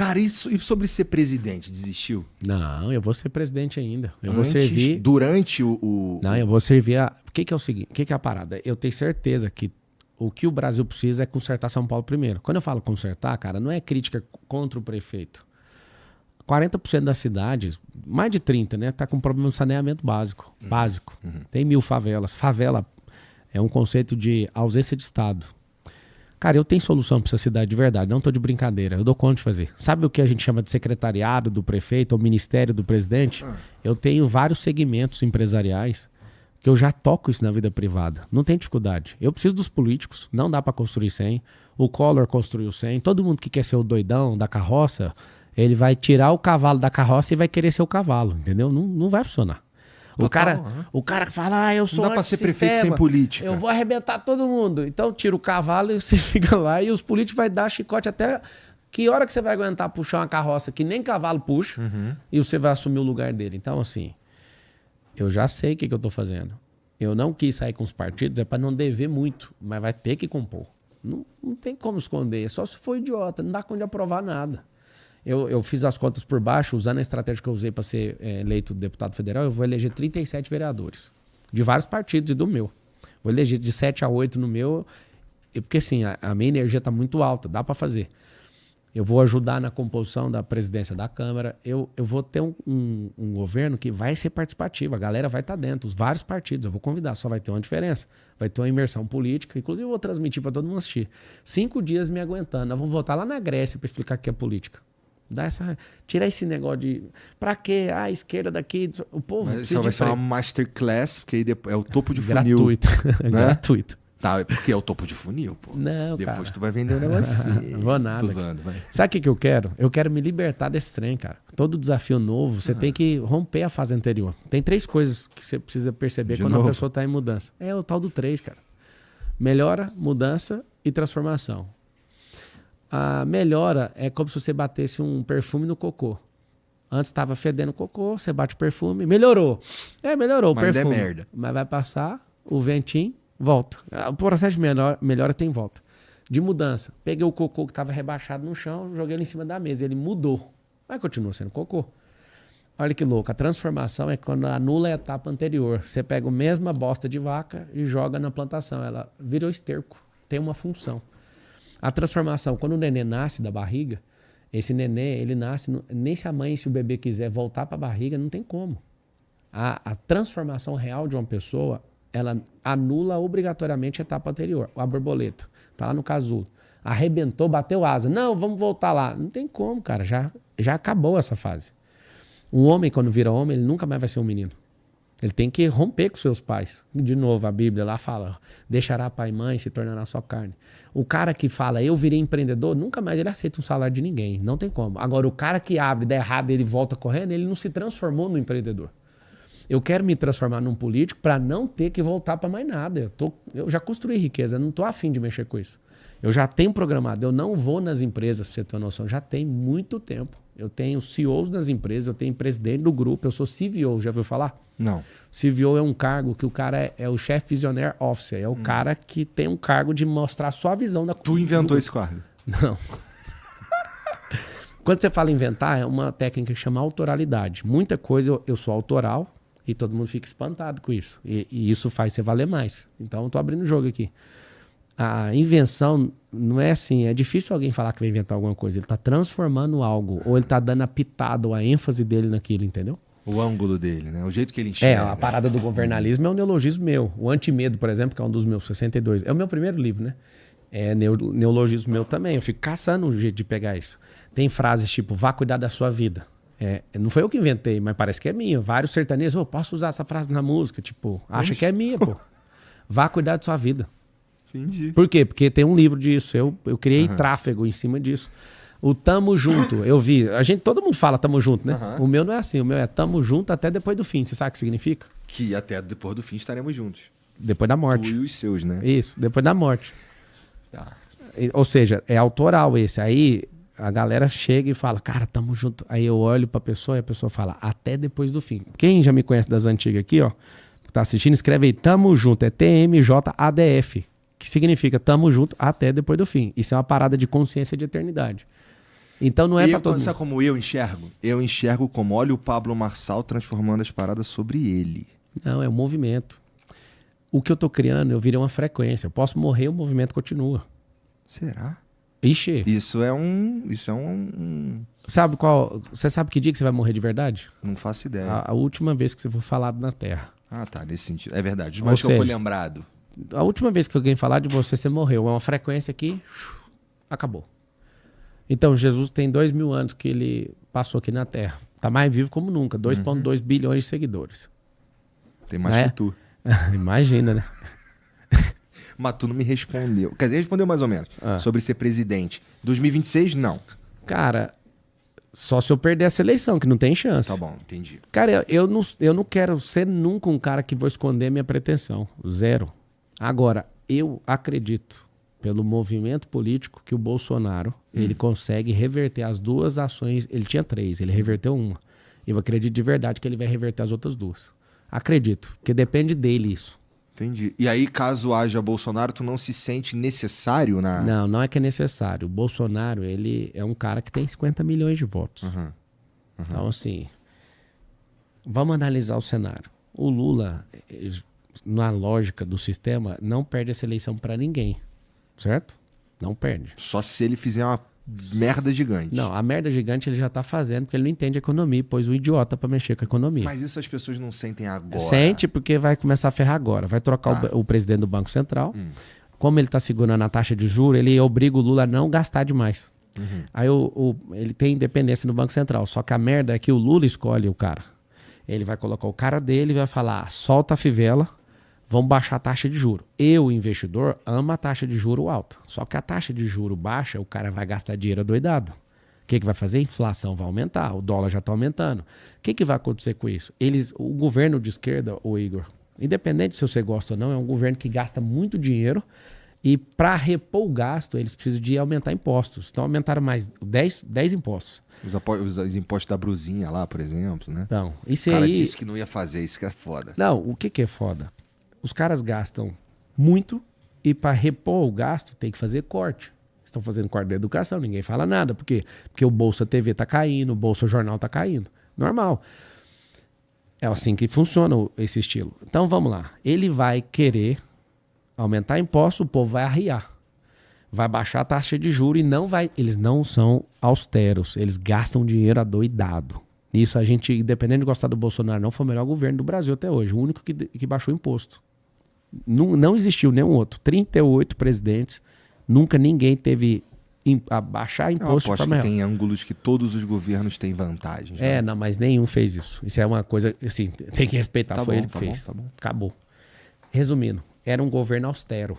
Cara, e sobre ser presidente? Desistiu? Não, eu vou ser presidente ainda. Eu vou servir... Durante o... Não, eu vou servir a... O que é o seguinte? O que é a parada? Eu tenho certeza que o que o Brasil precisa é consertar São Paulo primeiro. Quando eu falo consertar, cara, não é crítica contra o prefeito. 40% das cidades, mais de 30%, né? Tá com problema de saneamento básico. Tem 1000 favelas. Favela é um conceito de ausência de Estado. Cara, eu tenho solução para essa cidade de verdade, não tô de brincadeira, eu dou conta de fazer. Sabe o que a gente chama de secretariado do prefeito ou ministério do presidente? Eu tenho vários segmentos empresariais que eu já toco isso na vida privada. Não tem dificuldade. Eu preciso dos políticos, não dá para construir sem. O Collor construiu sem. Todo mundo que quer ser o doidão da carroça, ele vai tirar o cavalo da carroça e vai querer ser o cavalo, entendeu? Não vai funcionar. O cara fala, eu sou não dá pra ser prefeito sem política. Eu vou arrebentar todo mundo. Então tira o cavalo e você fica lá e os políticos vai dar chicote até... Que hora que você vai aguentar puxar uma carroça que nem cavalo puxa e você vai assumir o lugar dele? Então, assim, eu já sei o que eu tô fazendo. Eu não quis sair com os partidos, é para não dever muito, mas vai ter que compor. Não tem como esconder, só se for idiota, não dá conta de aprovar nada. Eu fiz as contas por baixo, usando a estratégia que eu usei para ser eleito deputado federal, eu vou eleger 37 vereadores, de vários partidos e do meu. Vou eleger de 7 a 8 no meu, porque assim, a minha energia está muito alta, dá para fazer. Eu vou ajudar na composição da presidência da Câmara, eu vou ter um governo que vai ser participativo, a galera vai estar dentro, os vários partidos, eu vou convidar, só vai ter uma diferença, vai ter uma imersão política, inclusive eu vou transmitir para todo mundo assistir. 5 dias me aguentando, nós vamos voltar lá na Grécia para explicar o que é política. Tirar esse negócio de... Pra quê? A esquerda daqui... O povo... Mas isso vai ser uma masterclass, porque aí é o topo de funil. Gratuito. Né? Gratuito. Tá, porque é o topo de funil, pô. Não, depois cara. Tu vai vender um negócio assim. Não vou nada. Tô zoando, vai. Sabe o que eu quero? Eu quero me libertar desse trem, cara. Todo desafio novo, você tem que romper a fase anterior. Tem 3 coisas que você precisa perceber quando a pessoa tá em mudança. É o tal do 3, cara. Melhora, mudança e transformação. A melhora é como se você batesse um perfume no cocô. Antes estava fedendo cocô, você bate o perfume, melhorou. Melhorou o perfume. É merda. Mas vai passar, o ventinho, volta. O processo de melhora tem volta. De mudança. Peguei o cocô que estava rebaixado no chão, joguei ele em cima da mesa. Ele mudou. Mas continua sendo cocô. Olha que louco. A transformação é quando anula a etapa anterior. Você pega a mesma bosta de vaca e joga na plantação. Ela virou esterco. Tem uma função. A transformação, quando o nenê nasce da barriga, esse nenê, ele nasce, nem se a mãe, se o bebê quiser voltar para a barriga, não tem como. A transformação real de uma pessoa, ela anula obrigatoriamente a etapa anterior. A borboleta, tá lá no casulo. Arrebentou, bateu asa. Não, vamos voltar lá. Não tem como, cara, já acabou essa fase. Um homem, quando vira homem, ele nunca mais vai ser um menino. Ele tem que romper com seus pais. De novo, a Bíblia lá fala, deixará pai e mãe, se tornará sua carne. O cara que fala, eu virei empreendedor, nunca mais ele aceita um salário de ninguém. Não tem como. Agora, o cara que abre, dá errado, ele volta correndo, ele não se transformou no empreendedor. Eu quero me transformar num político para não ter que voltar para mais nada. Eu já construí riqueza, não estou afim de mexer com isso. Eu já tenho programado, eu não vou nas empresas, para você ter uma noção, já tem muito tempo. Eu tenho CEOs das empresas, eu tenho presidente do grupo, eu sou CVO, já ouviu falar? Não. CVO é um cargo que o cara é o Chief Visionary Officer, é o cara que tem um cargo de mostrar a sua visão da Tu inventou esse cargo? Não. Quando você fala inventar, é uma técnica que chama autoralidade. Muita coisa eu sou autoral e todo mundo fica espantado com isso. E isso faz você valer mais. Então eu tô abrindo o jogo aqui. A invenção não é assim, é difícil alguém falar que vai inventar alguma coisa. Ele está transformando algo, ou ele está dando a pitada, ou a ênfase dele naquilo, entendeu? O ângulo dele, né? O jeito que ele enxerga. A parada do governalismo é um neologismo meu. O Antimedo, por exemplo, que é um dos meus 62. É o meu primeiro livro, né? É neologismo meu também. Eu fico caçando um jeito de pegar isso. Tem frases tipo, vá cuidar da sua vida. Não foi eu que inventei, mas parece que é minha. Vários sertanejos, posso usar essa frase na música? Tipo, acha que é minha, pô. Vá cuidar da sua vida. Entendi. Por quê? Porque tem um livro disso. Eu criei tráfego em cima disso. O tamo junto, eu vi. Todo mundo fala tamo junto, né? O meu não é assim. O meu é tamo junto até depois do fim. Você sabe o que significa? Que até depois do fim estaremos juntos. Depois da morte. Tu e os seus, né? Isso, depois da morte. Ou seja, é autoral esse. Aí a galera chega e fala, cara, tamo junto. Aí eu olho pra pessoa e a pessoa fala, até depois do fim. Quem já me conhece das antigas aqui, ó, que tá assistindo, escreve aí, tamo junto. É TMJADF. Que significa tamo junto até depois do fim. Isso é uma parada de consciência de eternidade. Então não é pra todo mundo. Sabe como eu enxergo? Eu enxergo como, olha o Pablo Marçal transformando as paradas sobre ele. Não, é um movimento. O que eu tô criando, eu virei uma frequência. Eu posso morrer, o movimento continua. Será? Ixi. Isso é um... Sabe qual... Você sabe que dia que você vai morrer de verdade? Não faço ideia. A última vez que você for falado na Terra. Ah, tá. Nesse sentido. É verdade. Mas que eu fui lembrado. A última vez que alguém falar de você, você morreu. É uma frequência que... Acabou. Então, Jesus tem 2.000 anos que ele passou aqui na Terra. Tá mais vivo como nunca. 2,2 bilhões de seguidores. Tem mais que tu. Imagina, né? Mas tu não me respondeu. Quer dizer, respondeu mais ou menos. Sobre ser presidente. 2026, não. Cara, só se eu perder essa eleição, que não tem chance. Tá bom, entendi. Cara, eu não quero ser nunca um cara que vou esconder minha pretensão. Zero. Agora, eu acredito, pelo movimento político, que o Bolsonaro ele consegue reverter as duas ações. Ele tinha 3, ele reverteu uma. Eu acredito de verdade que ele vai reverter as outras 2. Acredito, porque depende dele isso. Entendi. E aí, caso haja Bolsonaro, tu não se sente necessário na... Não é que é necessário. O Bolsonaro, ele é um cara que tem 50 milhões de votos. Então, assim, vamos analisar o cenário. O Lula, na lógica do sistema, não perde essa eleição para ninguém, certo? Não perde. Só se ele fizer uma merda gigante. Não, a merda gigante ele já tá fazendo porque ele não entende economia, pôs um idiota para mexer com a economia. Mas isso as pessoas não sentem agora. Sente porque vai começar a ferrar agora. Vai trocar o presidente do Banco Central. Como ele tá segurando a taxa de juros, ele obriga o Lula a não gastar demais. Aí ele tem independência no Banco Central. Só que a merda é que o Lula escolhe o cara. Ele vai colocar o cara dele e vai falar, solta a fivela, vamos baixar a taxa de juro. Eu, investidor, amo a taxa de juro alta. Só que a taxa de juro baixa, o cara vai gastar dinheiro adoidado. O que vai fazer? A inflação vai aumentar, o dólar já está aumentando. O que vai acontecer com isso? O governo de esquerda, o Igor, independente se você gosta ou não, é um governo que gasta muito dinheiro e para repor o gasto, eles precisam de aumentar impostos. Então aumentaram mais 10 impostos. Os impostos da brusinha lá, por exemplo, né? Então, isso o cara aí... disse que não ia fazer, isso que é foda. Não, o que é foda? Os caras gastam muito e para repor o gasto tem que fazer corte. Estão fazendo corte da educação, ninguém fala nada. Por quê? Porque o Bolsa TV tá caindo, o Bolsa Jornal tá caindo. Normal. É assim que funciona esse estilo. Então vamos lá. Ele vai querer aumentar imposto, o povo vai arriar. Vai baixar a taxa de juros e não vai... Eles não são austeros, eles gastam dinheiro adoidado. Isso a gente, independente de gostar do Bolsonaro, não foi o melhor governo do Brasil até hoje. O único que baixou imposto. Não existiu nenhum outro. 38 presidentes, nunca ninguém teve a baixar imposto. Eu aposto que tem ângulos que todos os governos têm vantagens. Né? Não, mas nenhum fez isso. Isso é uma coisa, assim, tem que respeitar. Foi ele que fez. Tá bom. Acabou. Resumindo, era um governo austero.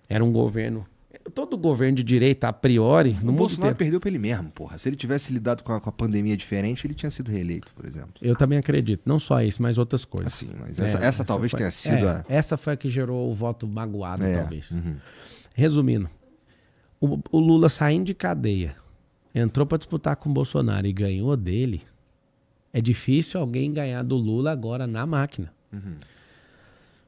Era um governo... Todo governo de direita, a priori, no mundo Bolsonaro inteiro... perdeu pra ele mesmo, porra. Se ele tivesse lidado com a pandemia diferente, ele tinha sido reeleito, por exemplo. Eu também acredito. Não só isso, mas outras coisas. Assim, mas essa talvez tenha sido Essa foi a que gerou o voto magoado, talvez. Resumindo, o Lula saindo de cadeia, entrou para disputar com o Bolsonaro e ganhou dele, é difícil alguém ganhar do Lula agora na máquina.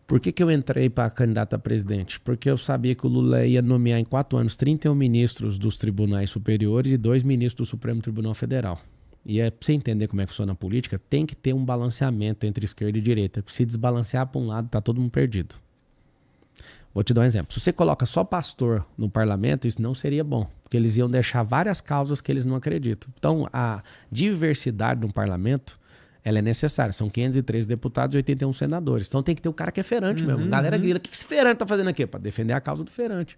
Por que eu entrei para candidato a presidente? Porque eu sabia que o Lula ia nomear em 4 anos 31 ministros dos tribunais superiores e 2 ministros do Supremo Tribunal Federal. E para você entender como é que funciona a política, tem que ter um balanceamento entre esquerda e direita. Se desbalancear para um lado, tá todo mundo perdido. Vou te dar um exemplo. Se você coloca só pastor no parlamento, isso não seria bom. Porque eles iam deixar várias causas que eles não acreditam. Então, a diversidade no parlamento... ela é necessária. São 513 deputados e 81 senadores. Então tem que ter um cara que é feirante mesmo. Galera grila. O que esse feirante tá fazendo aqui? Para defender a causa do feirante.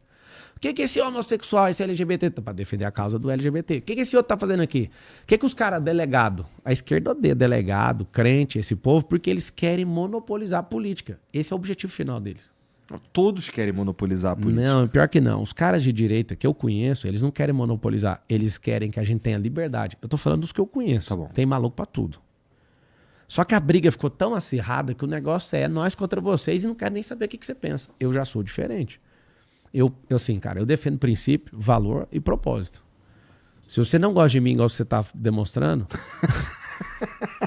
O que esse homossexual, esse LGBT, tá para defender a causa do LGBT? O que esse outro tá fazendo aqui? O que os caras, delegado? A esquerda odeia delegado, crente, esse povo, porque eles querem monopolizar a política. Esse é o objetivo final deles. Todos querem monopolizar a política. Não, pior que não. Os caras de direita que eu conheço, eles não querem monopolizar. Eles querem que a gente tenha liberdade. Eu tô falando dos que eu conheço. Tá bom. Tem maluco para tudo. Só que a briga ficou tão acirrada que o negócio é nós contra vocês e não quero nem saber o que você pensa. Eu já sou diferente. Eu assim, cara, eu defendo princípio, valor e propósito. Se você não gosta de mim igual você tá demonstrando,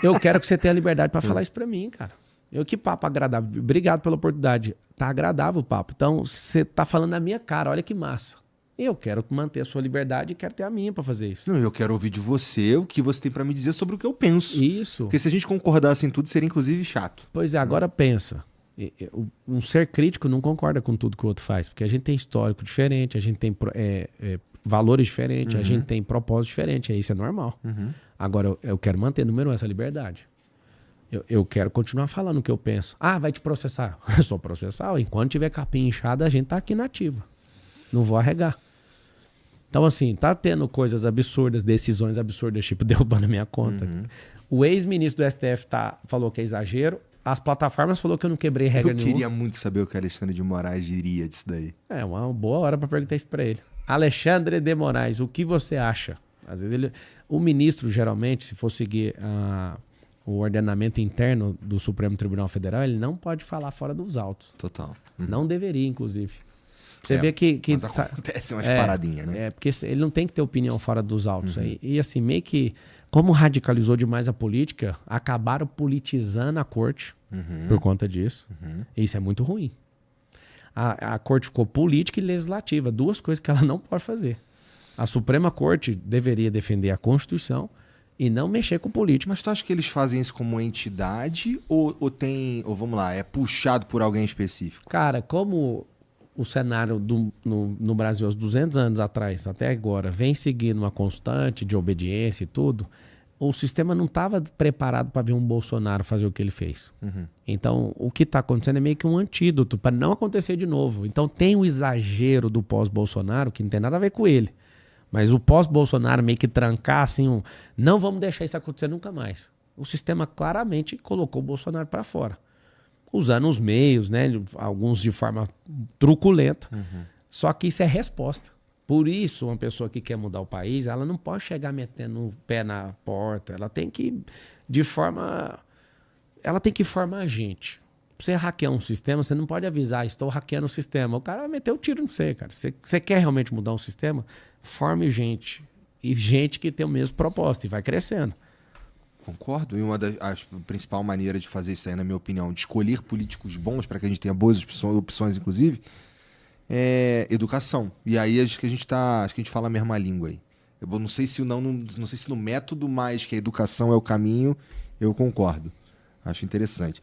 eu quero que você tenha liberdade para falar isso para mim, cara. Que papo agradável. Obrigado pela oportunidade. Tá agradável o papo. Então, você tá falando na minha cara, olha que massa. Eu quero manter a sua liberdade e quero ter a minha para fazer isso. Não, eu quero ouvir de você o que você tem para me dizer sobre o que eu penso. Isso. Porque se a gente concordasse em tudo, seria inclusive chato. Pois é, agora pensa. Um ser crítico não concorda com tudo que o outro faz, porque a gente tem histórico diferente, a gente tem valores diferentes, a gente tem propósito diferente, isso é normal. Agora, eu quero manter, número 1, essa liberdade. Eu quero continuar falando o que eu penso. Ah, vai te processar. Eu sou processar. Enquanto tiver capinha inchada, a gente tá aqui nativa. Não vou arregar. Então, assim, tá tendo coisas absurdas, decisões absurdas, tipo derrubando a minha conta. O ex-ministro do STF falou que é exagero. As plataformas falou que eu não quebrei regra nenhuma. Eu queria muito saber o que o Alexandre de Moraes diria disso daí. É uma boa hora para perguntar isso para ele. Alexandre de Moraes, o que você acha? Às vezes o ministro, geralmente, se for seguir o ordenamento interno do Supremo Tribunal Federal, ele não pode falar fora dos autos. Total. Não deveria, inclusive. Você vê que mas acontece umas paradinhas, né? É, porque ele não tem que ter opinião fora dos autos. E assim, meio que, como radicalizou demais a política, acabaram politizando a corte por conta disso. Isso é muito ruim. A corte ficou política e legislativa, 2 coisas que ela não pode fazer. A Suprema Corte deveria defender a Constituição e não mexer com política. Mas tu acha que eles fazem isso como entidade ou vamos lá, é puxado por alguém específico? Cara, como o cenário no Brasil, aos 200 anos atrás, até agora, vem seguindo uma constante de obediência e tudo, o sistema não estava preparado para ver um Bolsonaro fazer o que ele fez. Então, o que está acontecendo é meio que um antídoto para não acontecer de novo. Então, tem o exagero do pós-Bolsonaro, que não tem nada a ver com ele. Mas o pós-Bolsonaro meio que trancar assim, não vamos deixar isso acontecer nunca mais. O sistema claramente colocou o Bolsonaro para fora. Usando os meios, né? Alguns de forma truculenta. Só que isso é resposta. Por isso, uma pessoa que quer mudar o país, ela não pode chegar metendo o pé na porta. Ela tem que, ela tem que formar a gente. Pra você hackear um sistema, você não pode avisar, estou hackeando o sistema. O cara vai meter o tiro em você, cara. Você quer realmente mudar um sistema? Forme gente. E gente que tem o mesmo propósito e vai crescendo. Concordo. E uma das principal maneira de fazer isso aí, na minha opinião, de escolher políticos bons para que a gente tenha boas opções, inclusive, é educação. E aí acho que a gente fala a mesma língua aí. Eu não sei se no método, mas que a educação é o caminho, eu concordo. Acho interessante.